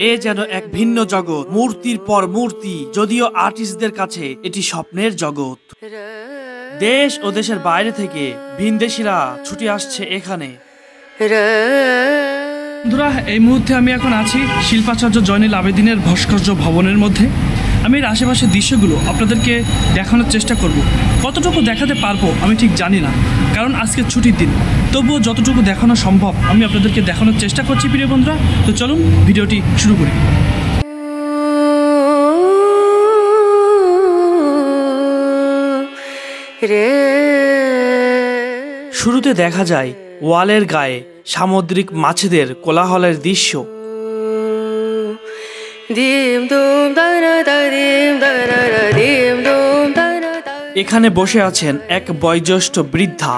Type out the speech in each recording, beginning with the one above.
এ যেন এক ভিন্ন জগৎ, মূর্তির পর মূর্তি। যদিও আর্টিস্টদের কাছে এটি স্বপ্নের জগৎ। দেশ ও দেশের বাইরে থেকে ভিনদেশীরা ছুটে আসছে এখানে। বন্ধুরা, এই মুহূর্তে আমি এখন আছি শিল্পাচার্য জয়নুল আবেদিনের ভাস্কর্য ভবনের মধ্যে। আমি এর আশেপাশের দৃশ্যগুলো আপনাদেরকে দেখানোর চেষ্টা করব। কতটুকু দেখাতে পারবো আমি ঠিক জানি না, কারণ আজকে ছুটির দিন। তবুও যতটুকু দেখানো সম্ভব আমি আপনাদেরকে দেখানোর চেষ্টা করছি প্রিয় বন্ধুরা। তো চলুন ভিডিওটি শুরু করি। শুরুতে দেখা যায় ওয়ালের গায়ে সামুদ্রিক মাছেদের কোলাহলের দৃশ্য। এখানে বসে আছেন এক বয়োজ্যেষ্ঠ বৃদ্ধা,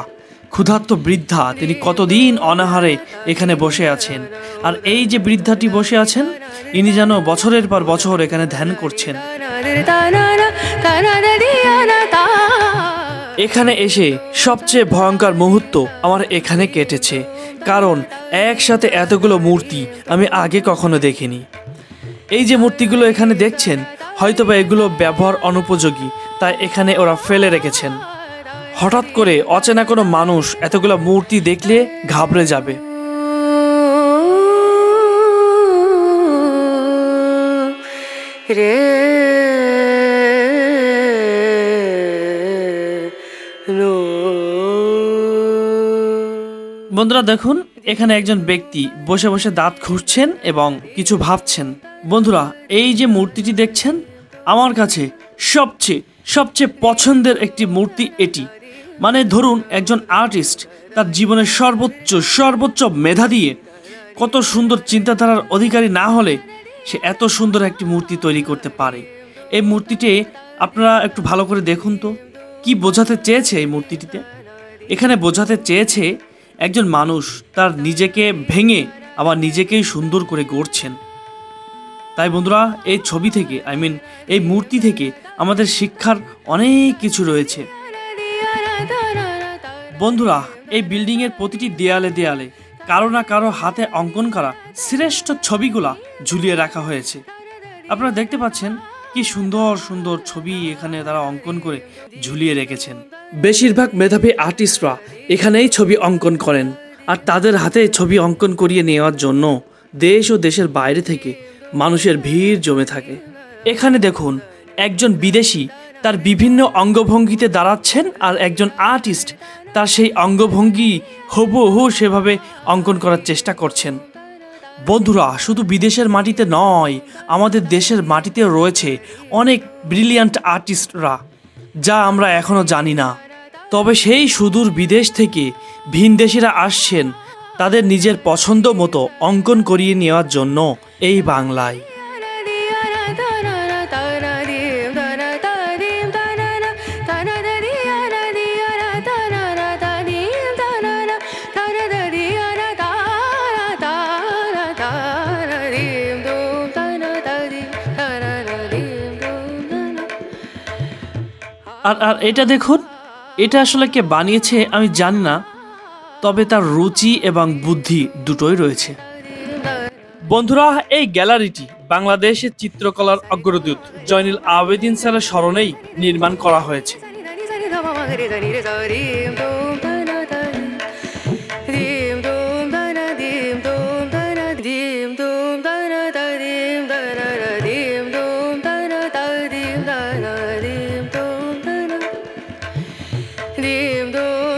ক্ষুধার্ত বৃদ্ধা। তিনি কতদিন অনাহারে এখানে বসে আছেন। আর এই যে বৃদ্ধাটি বসে আছেন, ইনি যেন বছরের পর বছর এখানে ধ্যান করছেন। এখানে এসে সবচেয়ে ভয়ঙ্কর মুহূর্ত আমার এখানে কেটেছে, কারণ একসাথে এতগুলো মূর্তি আমি আগে কখনো দেখিনি। এই যে মূর্তিগুলো এখানে দেখছেন, হয়তোবা এগুলো ব্যবহার অনুপযোগী, তাই এখানে ওরা ফেলে রেখেছেন। হঠাৎ করে অচেনা কোনো মানুষ এতগুলো মূর্তি দেখলে ঘাবড়ে যাবে। বন্ধুরা দেখুন, এখানে একজন ব্যক্তি বসে বসে দাঁত খুঁজছেন এবং কিছু ভাবছেন। বন্ধুরা, এই যে মূর্তিটি দেখছেন, আমার কাছে সবচেয়ে পছন্দের একটি মূর্তি এটি। মানে ধরুন, একজন আর্টিস্ট তার জীবনের সর্বোচ্চ মেধা দিয়ে কত সুন্দর চিন্তাধারার অধিকারী না হলে সে এত সুন্দর একটি মূর্তি তৈরি করতে পারে। এই মূর্তিটি আপনারা একটু ভালো করে দেখুন তো, কি বোঝাতে চেয়েছে এই মূর্তিটিতে। এখানে বোঝাতে চেয়েছে একজন মানুষ তার নিজেকে ভেঙে আবার নিজেকেই সুন্দর করে গড়ছেন। তাই বন্ধুরা, এই ছবি থেকে এই মূর্তি থেকে আমাদের শিক্ষার অনেক কিছু রয়েছে। বন্ধুরা, এই বিল্ডিংয়ের প্রতিটি দেয়ালে কারো না কারো হাতে অঙ্কন করা শ্রেষ্ঠ ছবিগুলা ঝুলিয়ে রাখা হয়েছে। আপনারা দেখতে পাচ্ছেন কি সুন্দর সুন্দর ছবি এখানে তারা অঙ্কন করে ঝুলিয়ে রেখেছেন। বেশিরভাগ মেধাবী আর্টিস্টরা এখানেই ছবি অঙ্কন করেন, আর তাদের হাতে ছবি অঙ্কন করিয়ে নেওয়ার জন্য দেশ ও দেশের বাইরে থেকে মানুষের ভিড় জমে থাকে। এখানে দেখুন, একজন বিদেশি তার বিভিন্ন অঙ্গভঙ্গিতে দাঁড়াচ্ছেন, আর একজন আর্টিস্ট তার সেই অঙ্গভঙ্গি হুবহু সেভাবে অঙ্কন করার চেষ্টা করছেন। বন্ধুরা, শুধু বিদেশের মাটিতে নয়, আমাদের দেশের মাটিতেও রয়েছে অনেক ব্রিলিয়ান্ট আর্টিস্টরা, যা আমরা এখনো জানি না। তবে সেই সুদূর বিদেশ থেকে ভিনদেশীরা আসছেন তাদের নিজের পছন্দ মতো অঙ্কন করিয়ে নেওয়ার জন্য এই বাংলায়। আর এটা দেখুন, এটা আসলে কে বানিয়েছে আমি জানি না, তবে তার রুচি এবং বুদ্ধি দুটোই রয়েছে। বন্ধুরা, এই গ্যালারিটি বাংলাদেশের চিত্রকলার অগ্রদূত জয়নুল আবেদিন স্যারের স্মরণেই নির্মাণ করা হয়েছে।